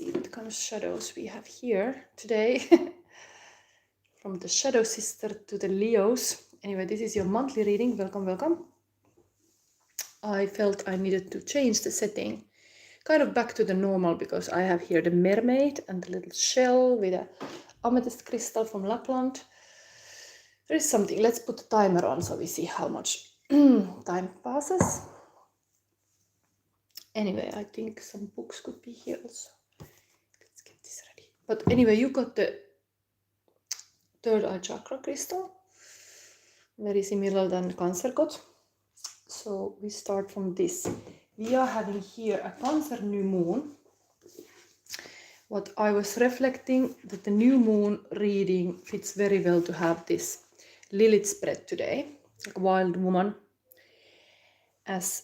see what kind of shadows we have here today. From the shadow sister to the Leos. Anyway, this is your monthly reading. Welcome, welcome. I felt I needed to change the setting kind of back to the normal because I have here the mermaid and the little shell with a amethyst crystal from Lapland. There is something. Let's put the timer on so we see how much time passes. Anyway, I think some books could be here also. Let's get this ready. But anyway, you got the third eye chakra crystal. Very similar than Cancer got. So we start from this. We are having here a Cancer new moon. What I was reflecting that the new moon reading fits very well to have this Lilith spread today, like a wild woman, as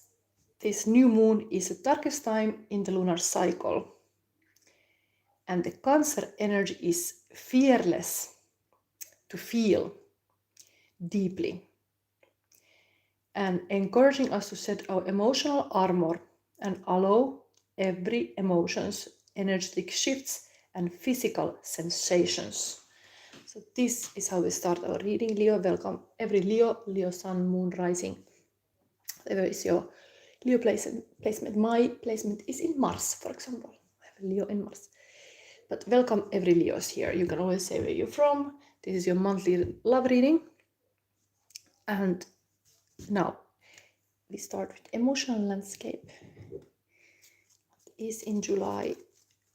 this new moon is the darkest time in the lunar cycle. And the Cancer energy is fearless to feel deeply and encouraging us to set our emotional armor and allow every emotion's energetic shifts and physical sensations. So this is how we start our reading. Leo, welcome every Leo, Leo sun, moon, rising. Whatever is your Leo placement. My placement is in Mars, for example. I have a Leo in Mars. But welcome every Leo's here. You can always say where you're from. This is your monthly love reading. And now we start with emotional landscape. It is in July.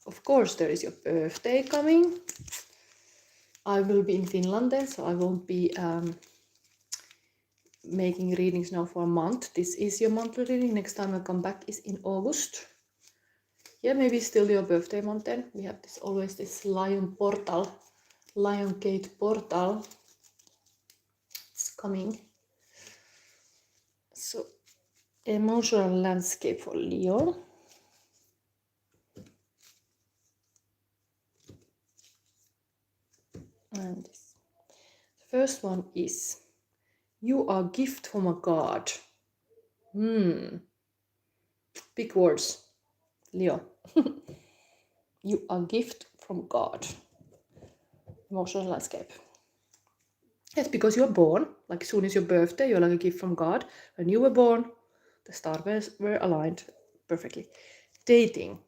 Of course, there is your birthday coming. I will be in Finland then, so I won't be making readings now for a month. This is your monthly reading. Next time I come back is in August. Yeah, maybe still your birthday month then. We have this always this lion portal, lion gate portal. It's coming. So emotional landscape for Leo. And this. The first one is you are a gift from a god. Big words, Leo. You are a gift from God. Emotional landscape. Yes, because you're born, like as soon as your birthday, you're like a gift from God. When you were born, the stars were aligned perfectly. Dating.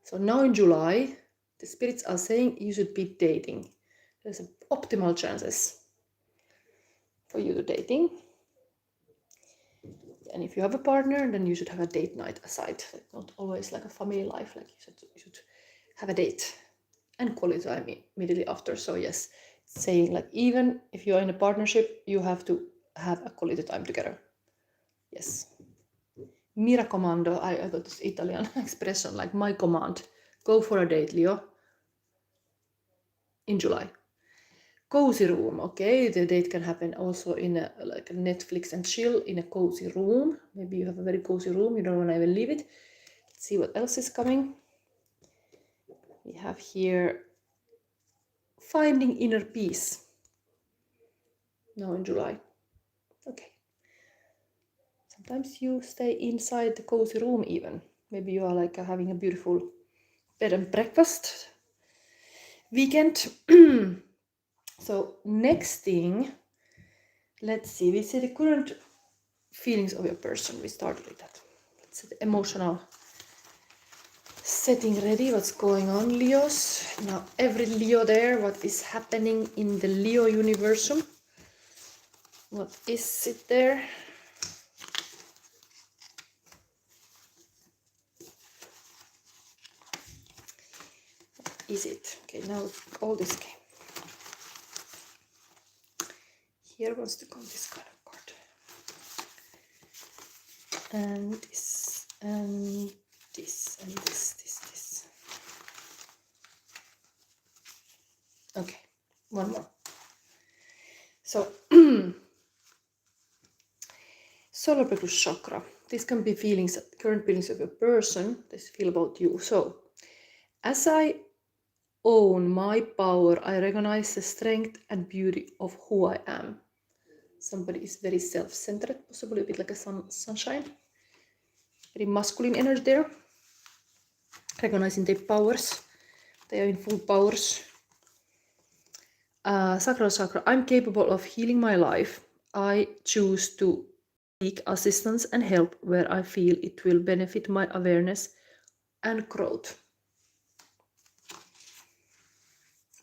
So now in July, the spirits are saying you should be dating. There's optimal chances for you to dating. And if you have a partner, then you should have a date night aside. Not always like a family life, like you should have a date and quality time immediately after. So yes, saying like even if you're in a partnership, you have to have a quality time together. Yes. Mi raccomando, I got this Italian expression, like my command. Go for a date, Leo. In July. Cozy room, okay? The date can happen also in a like a Netflix and chill in a cozy room. Maybe you have a very cozy room, you don't want to even leave it. Let's see what else is coming. We have here finding inner peace. Now in July. Okay. Sometimes you stay inside the cozy room even. Maybe you are like having a beautiful bed and breakfast weekend. So next thing, let's see, we see the current feelings of your person. We start with that. Let's set the emotional setting ready. What's going on, Leos? Now every Leo there, what is happening in the Leo universum? What is it there? What is it? Okay, now all this came. Here wants to come this kind of card. And this, and this, and this. Okay, one more. So, solar plexus chakra. This can be feelings, current feelings of a person. This feel about you. So, as I own my power, I recognize the strength and beauty of who I am. Somebody is very self-centered, possibly a bit like a sunshine. Very masculine energy there. recognizing their powers. They are in full powers. Sacral chakra, I'm capable of healing my life. I choose to seek assistance and help where I feel it will benefit my awareness and growth.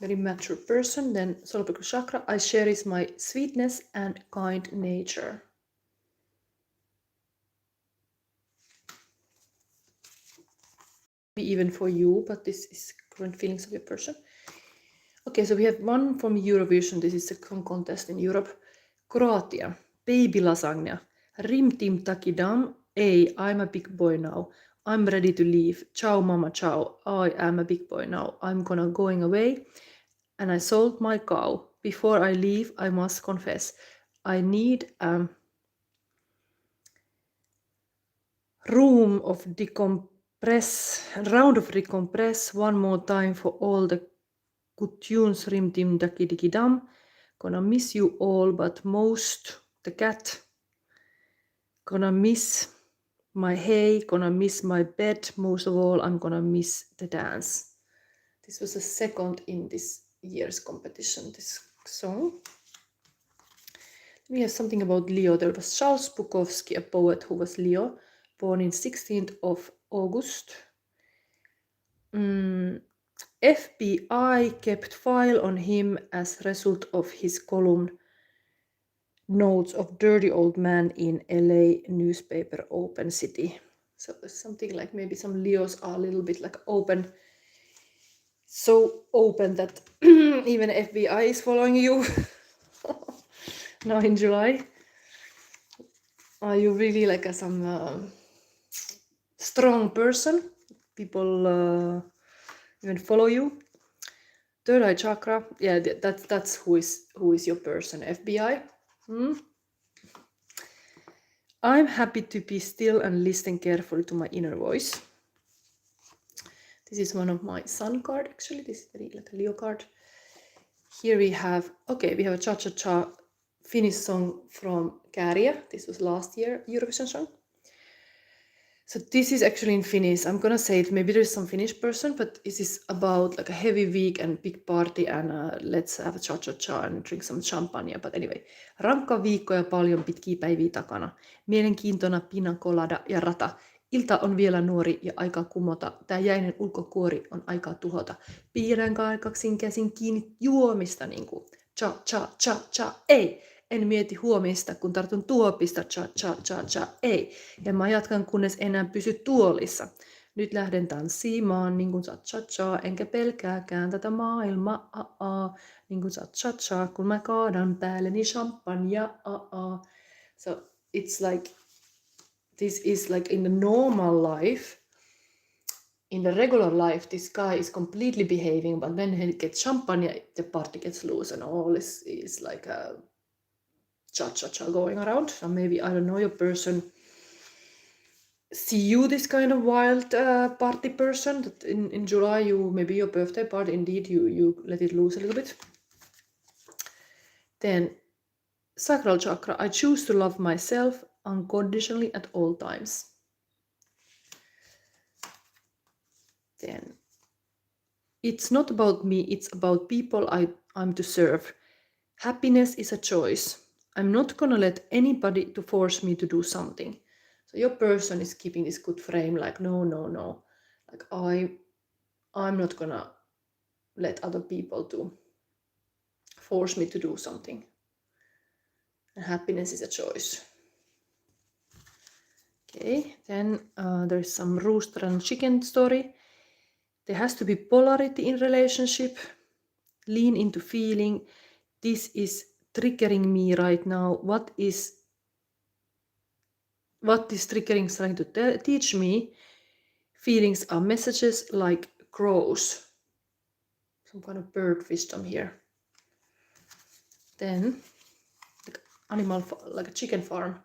Very mature person. Then solar plexus chakra, I cherish my sweetness and kind nature. Maybe even for you, but this is current feelings of your person. Okay, so we have one from Eurovision. This is a contest in Europe. Croatia, baby lasagna. Rim tim takidam. Hey, I'm a big boy now. I'm ready to leave. Ciao, mama, ciao. I am a big boy now. I'm going away. And I sold my cow. Before I leave, I must confess. I need a round of decompress one more time for all the good tunes. Rim tim takidikidam. Gonna miss you all, but most the cat. Gonna miss my hay, gonna miss my bed. Most of all, I'm gonna miss the dance. This was a second in this year's competition, this song. We have something about Leo. There was Charles Bukowski, a poet who was Leo, born in 16th of August. FBI kept file on him as result of his column Notes of Dirty Old Man in LA newspaper Open City. So there's something like maybe some Leos are a little bit like open, so open that even FBI is following you now in July. Are you really like some strong person? People even follow you. Third eye chakra, yeah, that's who is your person. FBI. I'm happy to be still and listen carefully to my inner voice. This is one of my sun card, actually. This is very like a Leo card. Here we have a cha-cha-cha Finnish song from Kääriä. This was last year Eurovision song. So this is actually in Finnish. I'm gonna say it, maybe there's some Finnish person, but this is about like a heavy week and big party and let's have a cha-cha-cha and drink some champagne. But anyway, rankka viikko ja paljon pitkiä päiviä takana. Mielenkiintona pina colada ja rata. Ilta on vielä nuori ja aika kumota. Tää jäinen ulkokuori on aikaa tuhota. Piirrän kaksin käsin kiinni juomista niinku cha-cha-cha-cha, ei. En mieti huomista, kun tartun tuopista, cha-cha-cha-cha, ei. Ja mä jatkan, kunnes enää pysy tuolissa. Nyt lähden tanssimaan, niin kuin cha-cha-cha, enkä pelkääkään tätä maailmaa, niin kuin cha-cha-cha, kun mä kaadan päälleni champagnea, So it's like, this is like in the normal life, in the regular life, this guy is completely behaving, but when he gets champagne, the party gets loose and all is like a cha-cha-cha going around. So maybe, I don't know, your person see you this kind of wild party person that in July, you maybe your birthday party, indeed you let it loose a little bit. Then sacral chakra, I choose to love myself unconditionally at all times. Then it's not about me, it's about people I'm to serve. Happiness is a choice. I'm not gonna let anybody to force me to do something. So your person is keeping this good frame, like no. Like I'm not gonna let other people to force me to do something. And happiness is a choice. Okay, then there's some rooster and chicken story. There has to be polarity in relationship. Lean into feeling. This is triggering me right now. What this triggering is trying to teach me? Feelings are messages like crows. Some kind of bird wisdom here. Then like animal, like a chicken farm.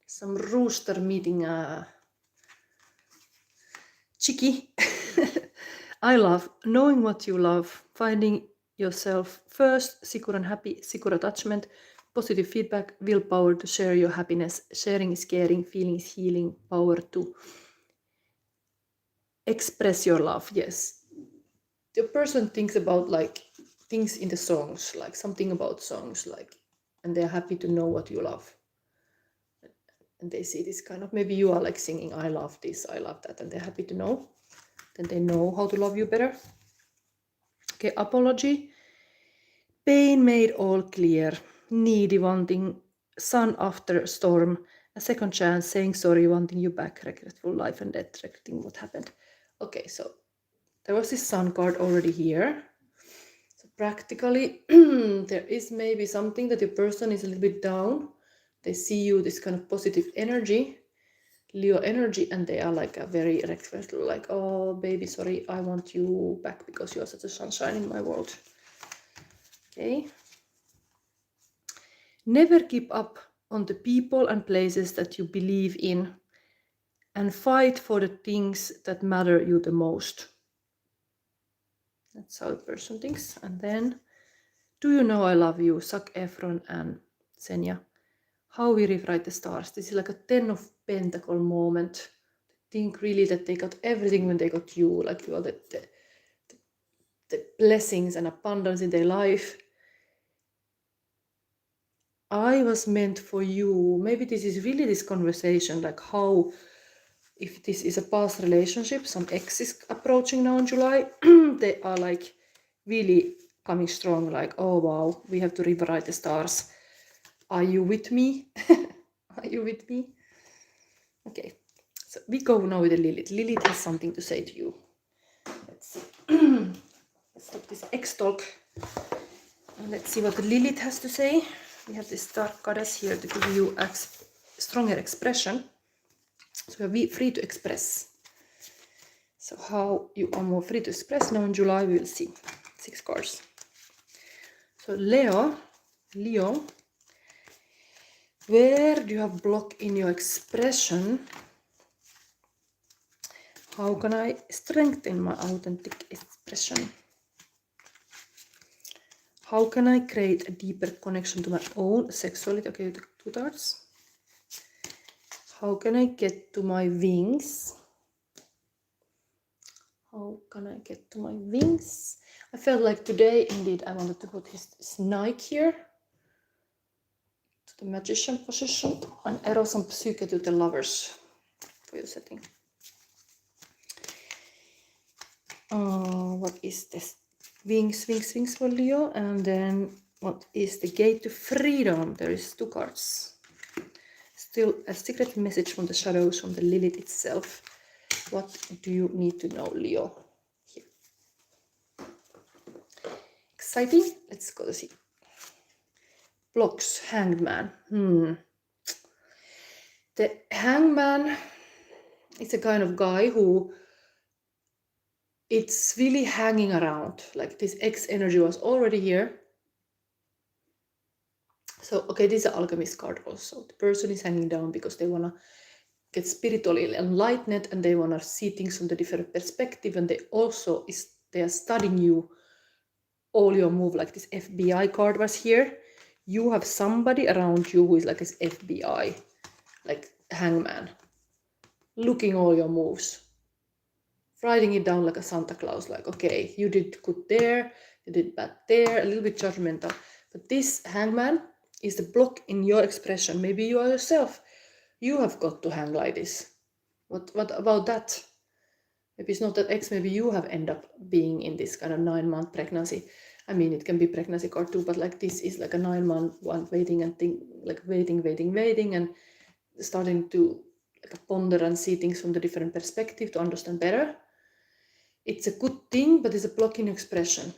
Some rooster meeting a chickie. I love knowing what you love, finding yourself first, secure and happy, secure attachment, positive feedback, willpower to share your happiness. Sharing is caring, feeling is healing, power to express your love. Yes, the person thinks about like things in the songs, like something about songs, like, and they're happy to know what you love. And they see this kind of, maybe you are like singing, I love this, I love that, and they're happy to know. Then they know how to love you better. Okay, apology. Pain made all clear. Needy wanting sun after storm. A second chance, saying sorry, wanting you back. Regretful life and death, regretting what happened. Okay, so there was this sun card already here. So practically, there is maybe something that your person is a little bit down. They see you, this kind of positive energy, Leo energy, and they are like a very regretful, like, oh baby, sorry, I want you back because you are such a sunshine in my world. Okay. Never give up on the people and places that you believe in, and fight for the things that matter you the most. That's how the person thinks. And then, do you know I love you? Zac Efron and Senya. How we rewrite the stars. This is like a 10 of Pentacle moment. Think really that they got everything when they got you, like you are the blessings and abundance in their life. I was meant for you. Maybe this is really this conversation, like how, if this is a past relationship, some ex is approaching now in July, they are like really coming strong, like, oh wow, we have to rewrite the stars. Are you with me? Are you with me? Okay, so we go now with the Lilith. Lilith has something to say to you. Let's see. Let's stop this X talk. And let's see what the Lilith has to say. We have this dark goddess here to give you a stronger expression. So you're free to express. So how you are more free to express now in July, we will see. 6 cards. So Leo, where do you have block in your expression? How can I strengthen my authentic expression? How can I create a deeper connection to my own sexuality? Okay, you took 2 cards. How can I get to my wings? How can I get to my wings? I felt like today, indeed, I wanted to put his Nike here to the magician position and Eros and Psyche to the lovers for your setting. What is this? Wings for Leo. And then what is the gate to freedom? There is 2 cards. Still a secret message from the shadows, from the Lilith itself. What do you need to know, Leo? Here. Exciting. Let's go to see. Blocks, Hanged Man. The Hanged Man is a kind of guy who it's really hanging around. Like this X energy was already here. So, okay, this is an alchemist card also. The person is hanging down because they want to get spiritually enlightened and they want to see things from the different perspective, and they also they are studying you, all your move. Like this FBI card was here. You have somebody around you who is like this FBI, like hangman, looking all your moves, writing it down like a Santa Claus, like, okay, you did good there, you did bad there, a little bit judgmental. But this hangman is the block in your expression. Maybe you are yourself. You have got to hang like this. What about that? Maybe it's not that X, maybe you have ended up being in this kind of 9-month pregnancy. I mean, it can be pregnancy card too, but like this is like a 9-month one, waiting and think, like waiting, and starting to like ponder and see things from the different perspective to understand better. It's a good thing, but it's a blocking expression.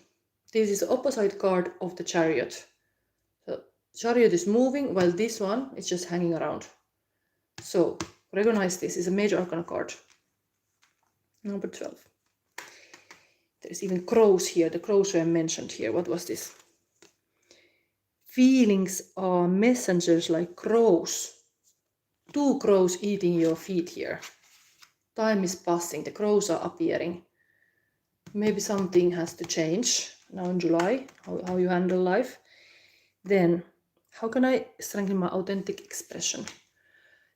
This is the opposite card of the Chariot. So Chariot is moving while this one is just hanging around. So recognize this is a major arcana card. Number 12. There's even crows here. The crows were mentioned here. What was this? Feelings are messengers like crows. 2 crows eating your feet here. Time is passing. The crows are appearing. Maybe something has to change now in July, how you handle life. Then, how can I strengthen my authentic expression?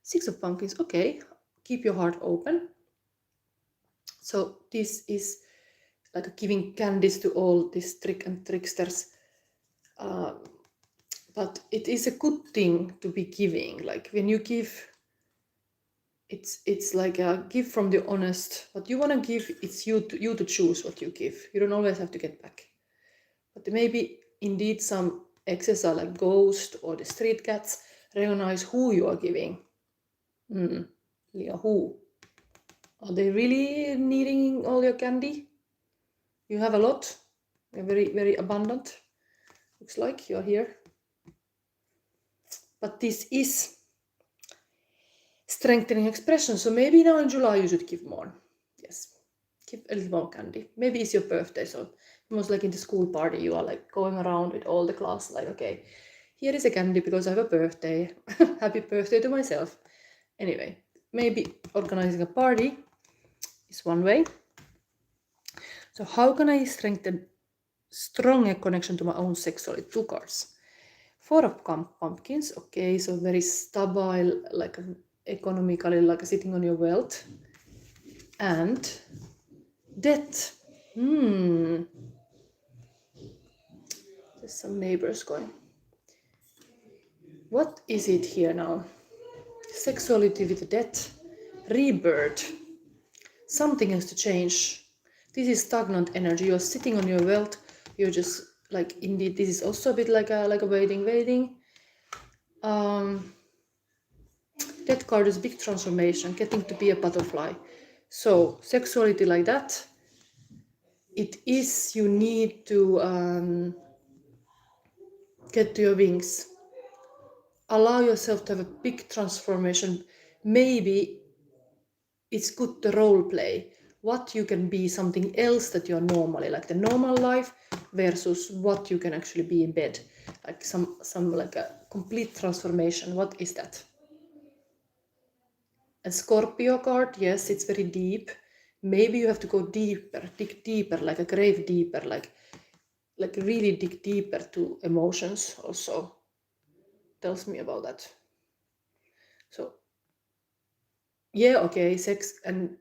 6 of Pumpkins. Okay, keep your heart open. So this is like giving candies to all these tricksters. But it is a good thing to be giving. Like when you give, it's like a give from the honest. What you want to give, it's you to choose what you give. You don't always have to get back. But maybe indeed some exes are like ghost or the street cats. Recognize who you are giving. Who? Are they really needing all your candy? You have a lot. You're very, very abundant. Looks like you're here. But this is strengthening expression. So maybe now in July you should give more. Yes. Give a little more candy. Maybe it's your birthday. So almost like in the school party, you are like going around with all the class, like, okay, here is a candy because I have a birthday. Happy birthday to myself. Anyway, maybe organizing a party is one way. So how can I strengthen stronger connection to my own sexuality? 2 cards. 4 of pumpkins. Okay, so very stable, like economically, like sitting on your wealth. And debt. There's some neighbors going. What is it here now? Sexuality with debt. Rebirth. Something has to change. This is stagnant energy. You're sitting on your wealth. You're just like, indeed, this is also a bit like a waiting. That card is big transformation, getting to be a butterfly. So sexuality like that, it is, you need to get to your wings. Allow yourself to have a big transformation. Maybe it's good to role play what you can be something else that you're normally, like the normal life versus what you can actually be in bed, like some like a complete transformation. What is that? A Scorpio card, yes, it's very deep. Maybe you have to go deeper, dig deeper, like a grave deeper, like really dig deeper to emotions also. Tells me about that. So yeah, okay, sex and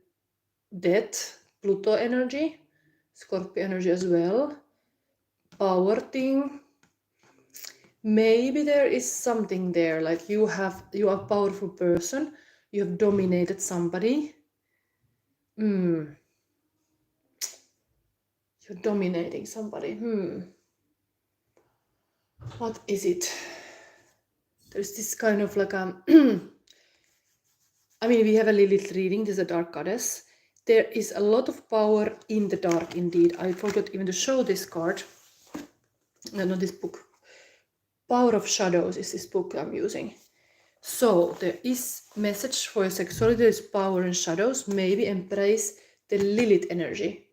death, Pluto energy, Scorpio energy as well, power thing. Maybe there is something there, like you are a powerful person, you have dominated somebody. You're dominating somebody. What is it? There's this kind of like I mean, we have a Lilith reading. This is a dark goddess. There is a lot of power in the dark, indeed. I forgot even to show this card. No, this book. Power of Shadows is this book I'm using. So there is message for your sexuality. There is power in shadows. Maybe embrace the Lilith energy.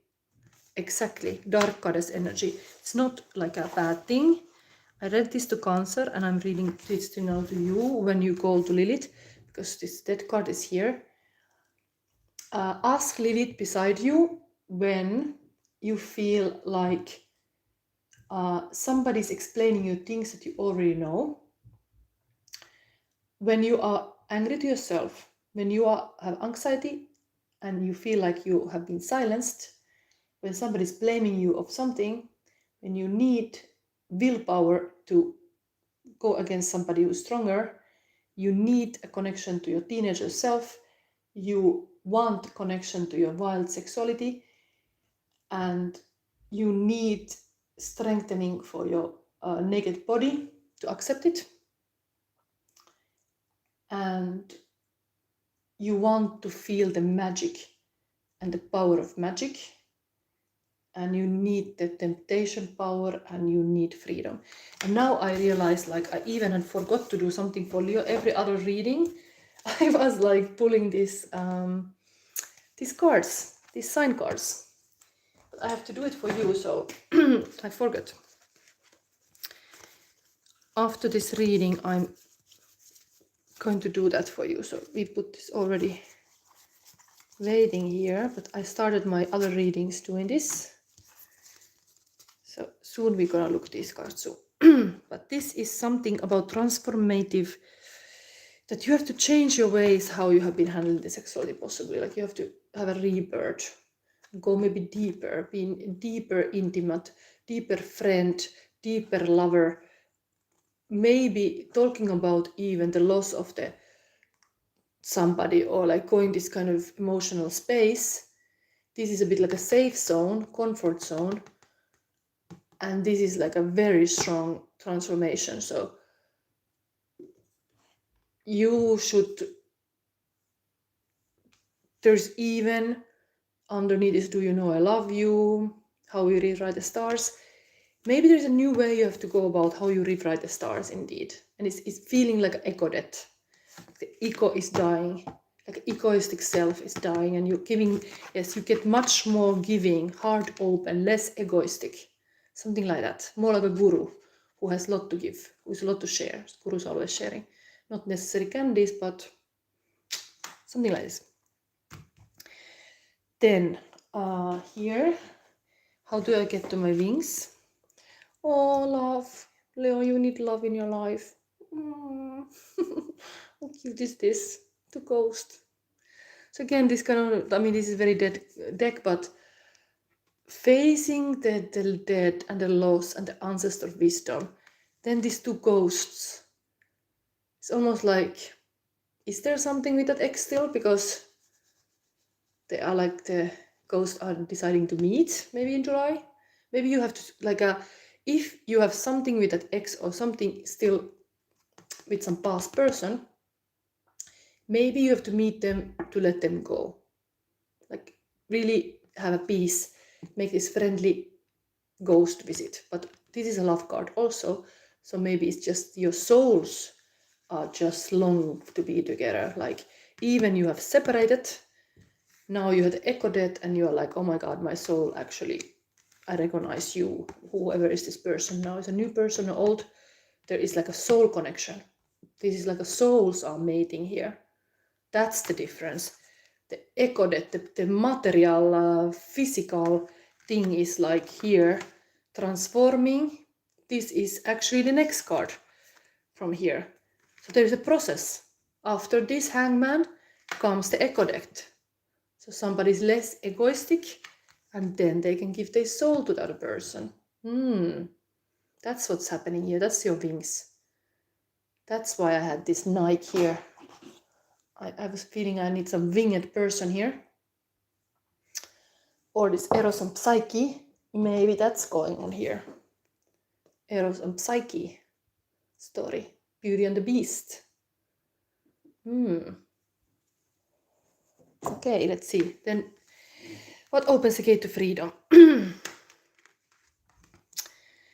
Exactly, dark goddess energy. It's not like a bad thing. I read this to Cancer, and I'm reading this now to you when you go to Lilith, because this dead card is here. Ask Lilith beside you when you feel like somebody's explaining you things that you already know. When you are angry to yourself, when you have anxiety and you feel like you have been silenced, when somebody's blaming you of something, when you need willpower to go against somebody who's stronger, you need a connection to your teenager self, you want connection to your wild sexuality, and you need strengthening for your naked body to accept it, and you want to feel the magic and the power of magic, and you need the temptation power, and you need freedom. And now I realize, like, I even had forgot to do something for Leo. Every other reading I was like pulling these cards, these sign cards, but I have to do it for you, so I forgot. After this reading I'm going to do that for you. So we put this already waiting here, but I started my other readings doing this. So soon we're gonna look these cards. So but this is something about transformative, that you have to change your ways, how you have been handling the sexuality, possibly. Like you have to have a rebirth. go maybe deeper, being deeper intimate, deeper friend, deeper lover, maybe talking about even the loss of the somebody, or like going this kind of emotional space. This is a bit like a safe zone, comfort zone, and this is like a very strong transformation. So you should, there's even underneath is, do you know I love you, how you rewrite the stars. Maybe there's a new way you have to go about how you rewrite the stars indeed. And it's feeling like an echo death. The ego is dying, like egoistic self is dying, and you're giving, yes, you get much more giving, heart open, less egoistic, something like that. More like a guru who has a lot to give, who has a lot to share. Guru's always sharing, not necessarily candies, but something like this. Then here, how do I get to my wings? Oh, love, Leo, you need love in your life. How cute is this? The ghost. So again, this kind of, I mean, this is very dead deck, but facing the dead and the loss and the ancestor wisdom, then these two ghosts. It's almost like, is there something with that X still? Because they are like, the ghosts are deciding to meet maybe in July. Maybe you have to, like, if you have something with that X or something still with some past person, maybe you have to meet them to let them go. Like, really have a peace, make this friendly ghost visit. But this is a love card also, so maybe it's just your souls are just long to be together. Like, even you have separated, now you had echo death, and you're like, oh my god, my soul actually, I recognize you, whoever is this person now, is a new person or old. There is like a soul connection. This is like a souls are mating here. That's the difference. The echo death, the material, physical thing is like here, transforming. This is actually the next card from here. So there is a process. After this hangman comes the echo death. So somebody is less egoistic, and then they can give their soul to the other person. That's what's happening here. That's your wings. That's why I had this Nike here. I was feeling I need some winged person here. Or this Eros and Psyche. Maybe that's going on here. Eros and Psyche story. Beauty and the Beast. Okay, let's see. Then what opens the gate to freedom?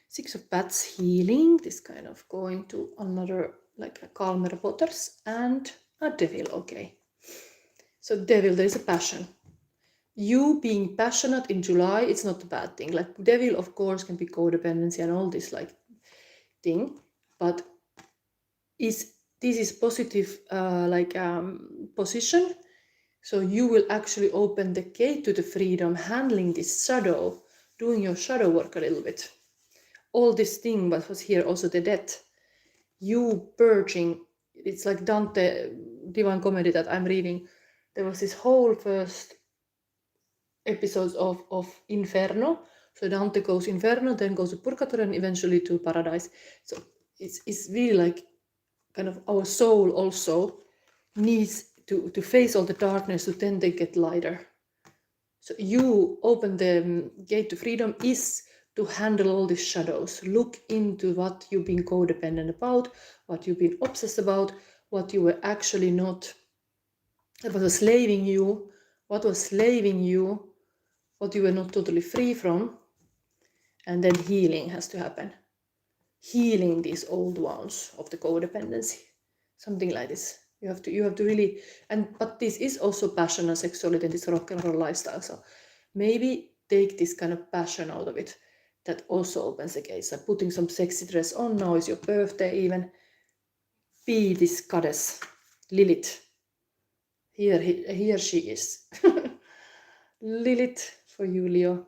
Six of Bats, healing. This kind of going to another, like a calmer waters. And a Devil, okay. So Devil, there is a passion. You being passionate in July, it's not a bad thing. Like, Devil, of course, can be codependency and all this like thing, but this is positive position. So you will actually open the gate to the freedom, handling this shadow, doing your shadow work a little bit. All this thing, but was here also the death. You purging. It's like Dante Divine Comedy that I'm reading. There was this whole first episodes of Inferno. So Dante goes Inferno, then goes to Purgatory, and eventually to Paradise. So it's really like kind of our soul also needs to face all the darkness, so then they get lighter. So you open the gate to freedom is to handle all these shadows. Look into what you've been codependent about, what you've been obsessed about, what you were actually not, what was slaving you, what you were not totally free from. And then healing has to happen. Healing these old wounds of the codependency. Something like this. You have to really, but this is also passion and sexuality and this rock and roll lifestyle. So maybe take this kind of passion out of it. That also opens the gates. Like putting some sexy dress on, now is your birthday even. Be this goddess, Lilith. Here she is. Lilith for you, Leo.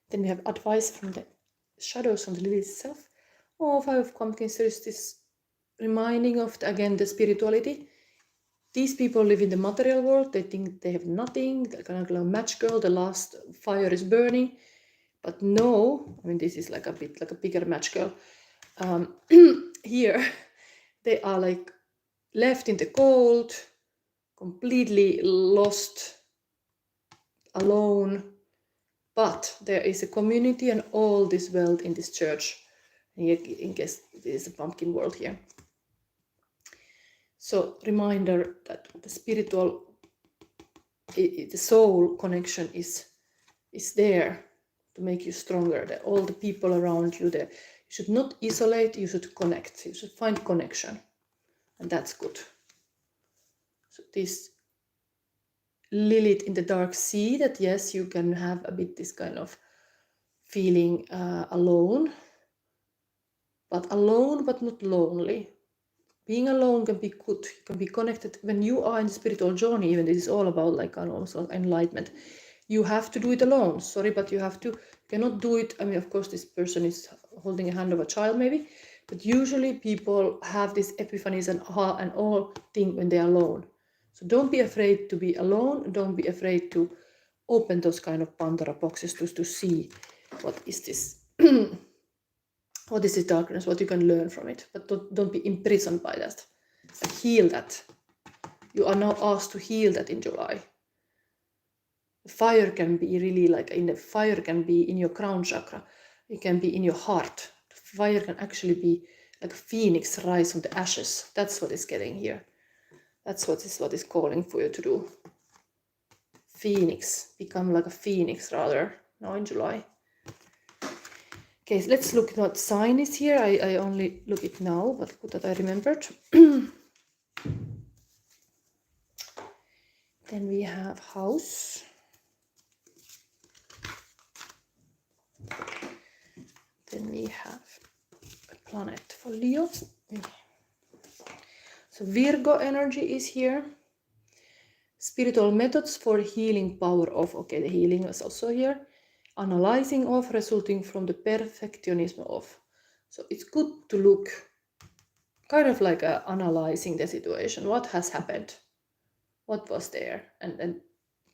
Then we have advice from the shadows from the Lilith itself. Oh, Five of Pumpkins, there is this reminding of, again, the spirituality. these people live in the material world. They think they have nothing. They're kind of like a match girl. The last fire is burning. But no, I mean, this is like a bit like a bigger match girl. Here, they are like left in the cold, completely lost, alone. But there is a community and all this wealth in this church. And here, in case this is a pumpkin world here. So reminder that the spiritual, the soul connection is there to make you stronger. That all the people around you, you should not isolate, you should connect. You should find connection. And that's good. So this Lilith in the dark sea, that yes, you can have a bit this kind of feeling alone, but not lonely. Being alone can be good. You can be connected when you are in the spiritual journey. Even this is all about like also enlightenment. You have to do it alone. Sorry, but you cannot do it. I mean, of course, this person is holding a hand of a child, maybe, but usually people have these epiphanies and all thing when they are alone. So don't be afraid to be alone. Don't be afraid to open those kind of Pandora boxes to see what is this. What is this darkness, what you can learn from it, but don't be imprisoned by that. But heal that. You are now asked to heal that in July. The fire can be really like, fire can be in your crown chakra. It can be in your heart. The fire can actually be like a phoenix rise from the ashes. That's what is getting here. That's what is calling for you to do. Phoenix, become like a phoenix rather, now in July. Okay, so let's look at what sign is here. I only look it now, but good that I remembered. Then we have house. Then we have a planet for Leo. So Virgo energy is here. Spiritual methods for healing power of. Okay, the healing is also here. Analyzing of, resulting from the perfectionism of. So it's good to look kind of like analyzing the situation. What has happened? What was there? And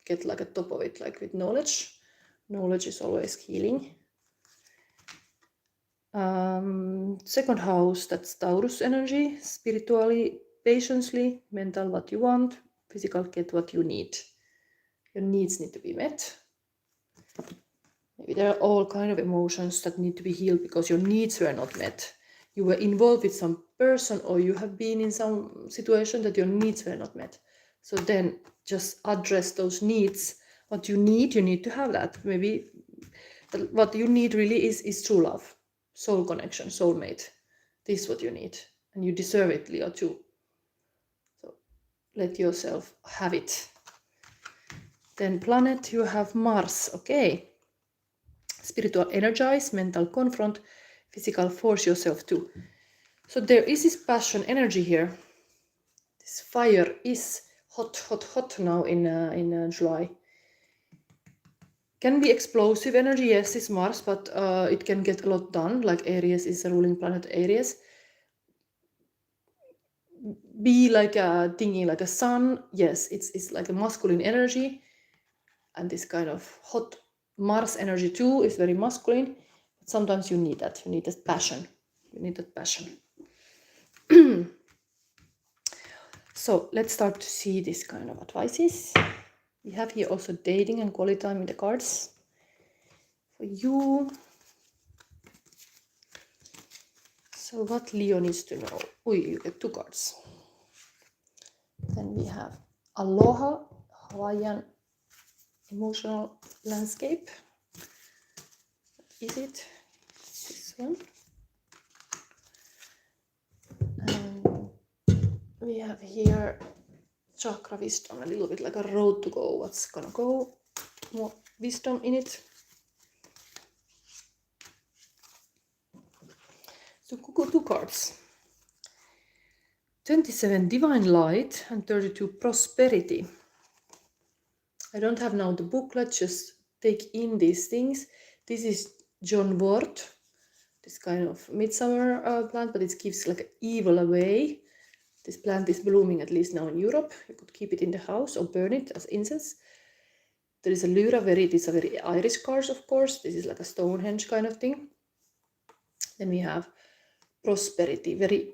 get like a top of it, like with knowledge. Knowledge is always healing. Second house, that's Taurus energy. Spiritually, patiently, mental, what you want. Physical, get what you need. Your needs need to be met. Maybe there are all kind of emotions that need to be healed because your needs were not met. You were involved with some person, or you have been in some situation that your needs were not met. So then just address those needs. What you need to have that. Maybe what you need really is true love, soul connection, soulmate. This is what you need. And you deserve it, Leo, too. So let yourself have it. Then planet, you have Mars. Okay. Spiritual energize, mental confront, physical force yourself too. So there is this passion energy here. This fire is hot now in July. Can be explosive energy, yes, it's Mars, but it can get a lot done. Like Aries is a ruling planet, Aries. Be like a thinking like a sun, yes, it's like a masculine energy, and this kind of hot Mars energy too is very masculine. But sometimes you need that. You need that passion. You need that passion. So let's start to see this kind of advices. We have here also dating and quality time in the cards for you. So what Leo needs to know. Oh, you get 2 cards. Then we have Aloha, Hawaiian emotional landscape. Is it this one? And we have here chakra wisdom, a little bit like a road to go. What's gonna go? More wisdom in it. So 2 cards. 27 divine light and 32 prosperity. I don't have now the booklet, just take in these things. This is John Wort, this kind of midsummer plant, but it gives like evil away. This plant is blooming, at least now in Europe. You could keep it in the house or burn it as incense. There is a Lyra, these are very Irish cards, of course. This is like a Stonehenge kind of thing. Then we have prosperity, very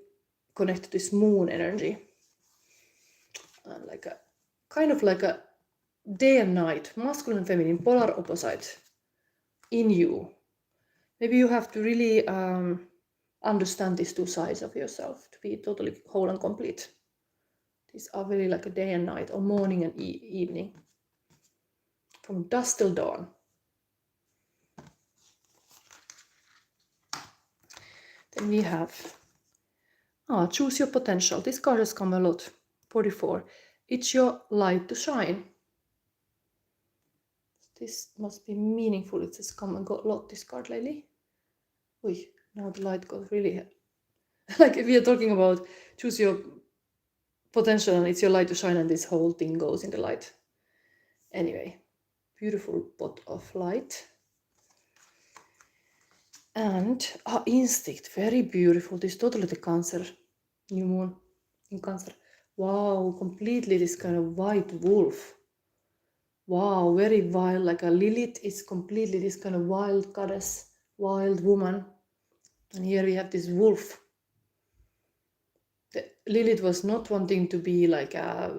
connected to this moon energy. And like a kind of like a day and night, masculine and feminine, polar opposite in you. Maybe you have to really understand these two sides of yourself to be totally whole and complete. These are very like a day and night, or morning and evening, from dusk till dawn. Then we have choose your potential. This card has come a lot. 44. It's your light to shine. This must be meaningful. It has come and got a lot, this card lately. Ui, now the light got really... like if you're talking about choose your potential and it's your light to shine, and this whole thing goes in the light. Anyway, beautiful pot of light. And instinct, very beautiful. This is totally the Cancer, new moon in Cancer. Wow, completely this kind of white wolf. Wow, very wild, like a Lilith is completely this kind of wild goddess, wild woman. And here we have this wolf. Lilith was not wanting to be like a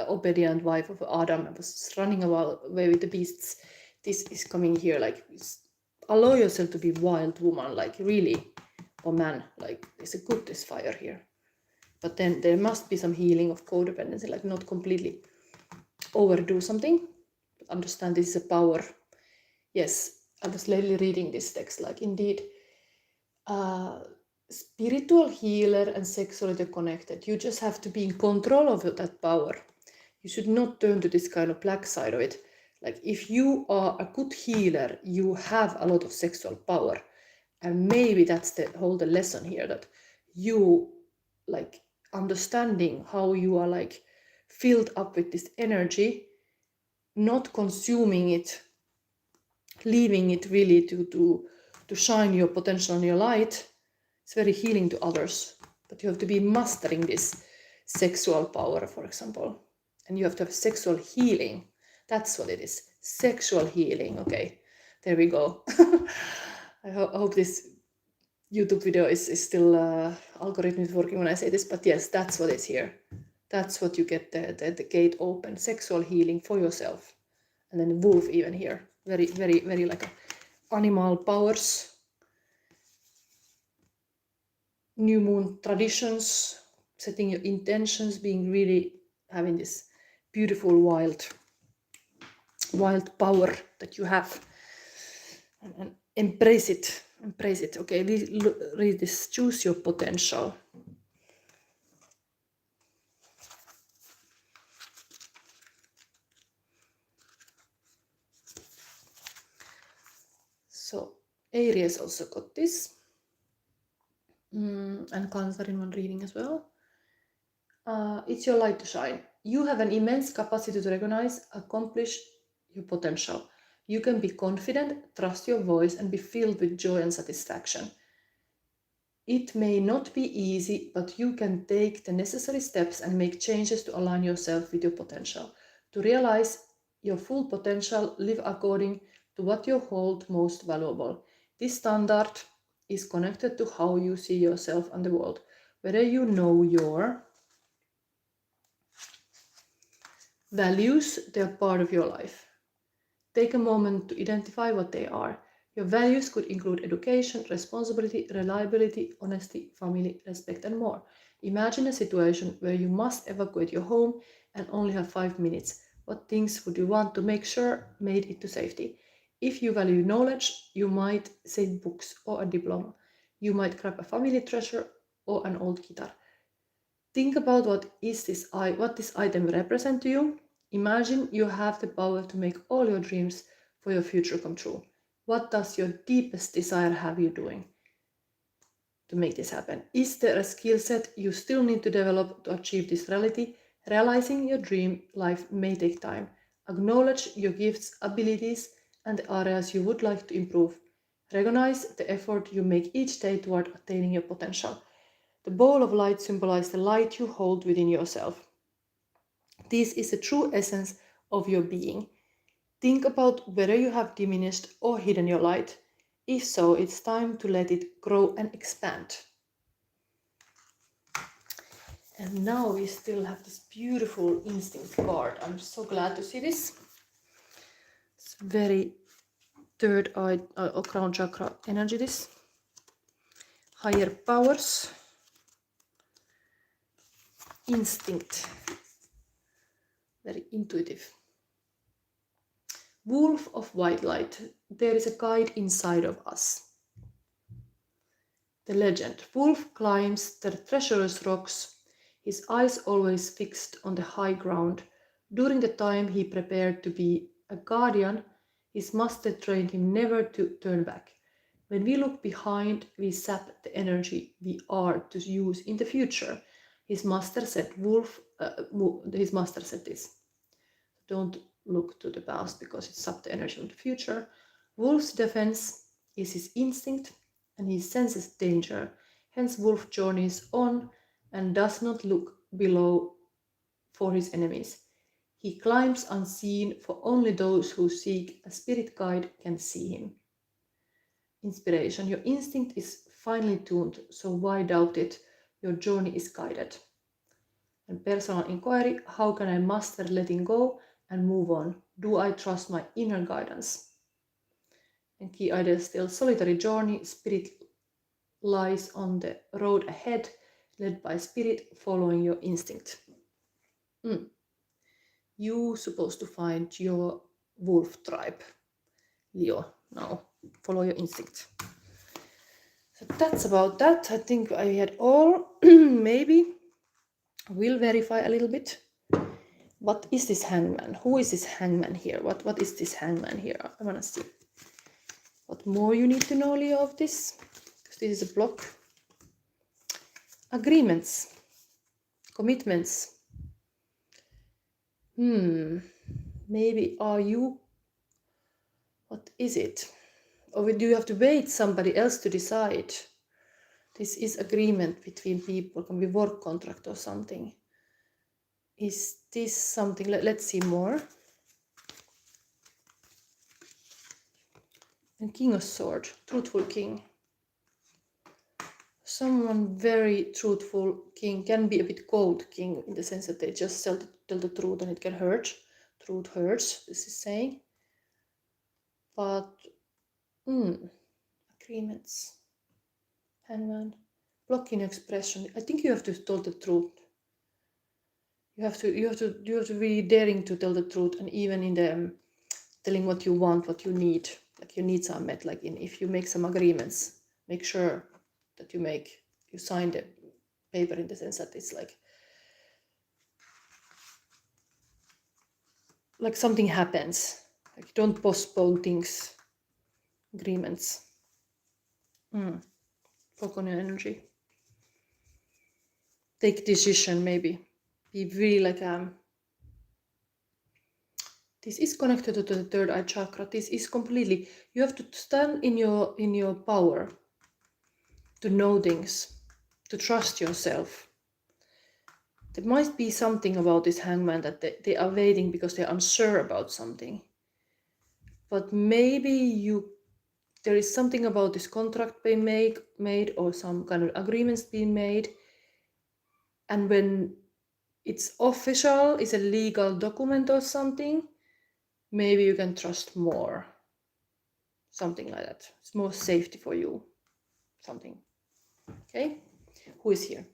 obedient wife of Adam and was running away with the beasts. This is coming here, like allow yourself to be wild woman, like really, or man, like there's a goodness fire here. But then there must be some healing of codependency, like not completely overdo something. But understand this is a power. Yes, I was lately reading this text, like indeed, spiritual healer and sexuality connected. You just have to be in control of that power. You should not turn to this kind of black side of it. Like if you are a good healer, you have a lot of sexual power. And maybe that's the whole lesson here, that you like understanding how you are like filled up with this energy, not consuming it, leaving it really to shine your potential and your light. It's very healing to others, but you have to be mastering this sexual power, for example, and you have to have sexual healing. That's what it is, sexual healing. Okay, there we go. I hope this YouTube video is still algorithm is working when I say this, but yes, that's what is here. That's what you get the gate open, sexual healing for yourself. And then the wolf even here, very, very, very like animal powers. New moon traditions, setting your intentions, being really having this beautiful wild power that you have, and embrace it. Okay, read this. Choose your potential. So Aries also got this. And Cancer in one reading as well. It's your light to shine. You have an immense capacity to recognize, accomplish your potential. You can be confident, trust your voice, and be filled with joy and satisfaction. It may not be easy, but you can take the necessary steps and make changes to align yourself with your potential. To realize your full potential, live according to what you hold most valuable. This standard is connected to how you see yourself and the world. Whether you know your values, they are part of your life. Take a moment to identify what they are. Your values could include education, responsibility, reliability, honesty, family, respect, and more. Imagine a situation where you must evacuate your home and only have 5 minutes. What things would you want to make sure made it to safety? If you value knowledge, you might save books or a diploma. You might grab a family treasure or an old guitar. Think about what this item represents to you. Imagine you have the power to make all your dreams for your future come true. What does your deepest desire have you doing to make this happen? Is there a skill set you still need to develop to achieve this reality? Realizing your dream life may take time. Acknowledge your gifts, abilities, and the areas you would like to improve. Recognize the effort you make each day toward attaining your potential. The ball of light symbolizes the light you hold within yourself. This is the true essence of your being. Think about whether you have diminished or hidden your light. If so, it's time to let it grow and expand. And now we still have this beautiful instinct card. I'm so glad to see this. It's very third eye or crown chakra energy, this. Higher powers. Instinct. Very intuitive. Wolf of white light. There is a guide inside of us. The legend. Wolf climbs the treacherous rocks, his eyes always fixed on the high ground. During the time he prepared to be a guardian, his master trained him never to turn back. When we look behind, we sap the energy we are to use in the future. His master said this. Don't look to the past because it saps the energy of the future. Wolf's defense is his instinct, and he senses danger. Hence, Wolf journeys on and does not look below for his enemies. He climbs unseen, for only those who seek a spirit guide can see him. Inspiration. Your instinct is finely tuned, so why doubt it? Your journey is guided. And personal inquiry. How can I master letting go and move on? Do I trust my inner guidance? And key idea still. Solitary journey. Spirit lies on the road ahead, led by spirit, following your instinct. You're supposed to find your wolf tribe, Leo. Now, follow your instinct. So that's about that. I think I had all. Maybe we'll verify a little bit. What is this hangman? Who is this hangman here? What is this hangman here? I want to see. What more you need to know, Leo, of this? Because this is a block. Agreements. Commitments. Maybe are you... What is it? Or do you have to wait somebody else to decide? This is agreement between people. Can be work contract or something. Is this something? Let's see more. And King of Swords, truthful king. Someone very truthful king, can be a bit cold king in the sense that they just tell the truth and it can hurt. Truth hurts, this is saying. But agreements. Hangman. Blocking expression. I think you have to tell the truth. You have to be daring to tell the truth, and even in the telling what you want, what you need. Like your needs are met. Like if you make some agreements, make sure that you sign the paper in the sense that it's like something happens. Like don't postpone things. Agreements. Focus on your energy. Take decision, maybe. Be really like this is connected to the third eye chakra. This is completely, you have to stand in your power to know things, to trust yourself. There might be something about this hangman that they are waiting because they're unsure about something. But maybe there is something about this contract being made or some kind of agreements being made. And when it's official, it's a legal document or something, maybe you can trust more. Something like that. It's more safety for you. Something. Okay? Who is here?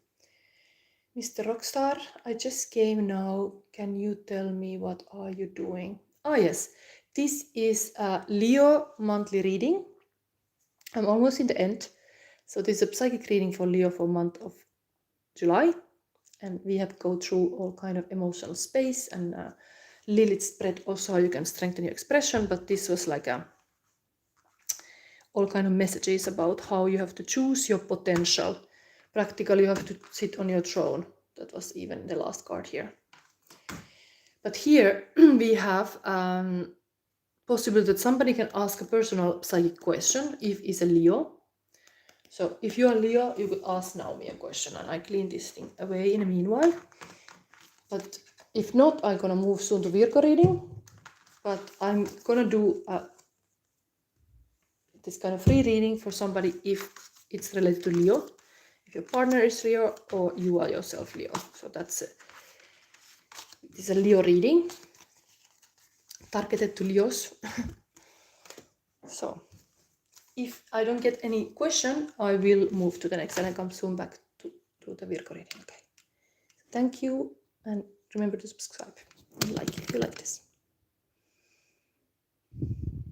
Mr. Rockstar, I just came now. Can you tell me what are you doing? Ah, yes. This is a Leo monthly reading. I'm almost in the end. So this is a psychic reading for Leo for month of July. And we have go through all kind of emotional space and Lilith spread also how you can strengthen your expression. But this was like all kind of messages about how you have to choose your potential. Practically, you have to sit on your throne. That was even the last card here. But here we have possible that somebody can ask a personal psychic question if it's a Leo. So if you are Leo, you could ask Naomi a question and I clean this thing away in the meanwhile. But if not, I'm gonna move soon to Virgo reading. But I'm gonna do this kind of free reading for somebody if it's related to Leo, if your partner is Leo or you are yourself Leo. So this is a Leo reading targeted to Leos. So if I don't get any question, I will move to the next and I come soon back to the Virgo reading. Okay. Thank you and remember to subscribe and like if you like this.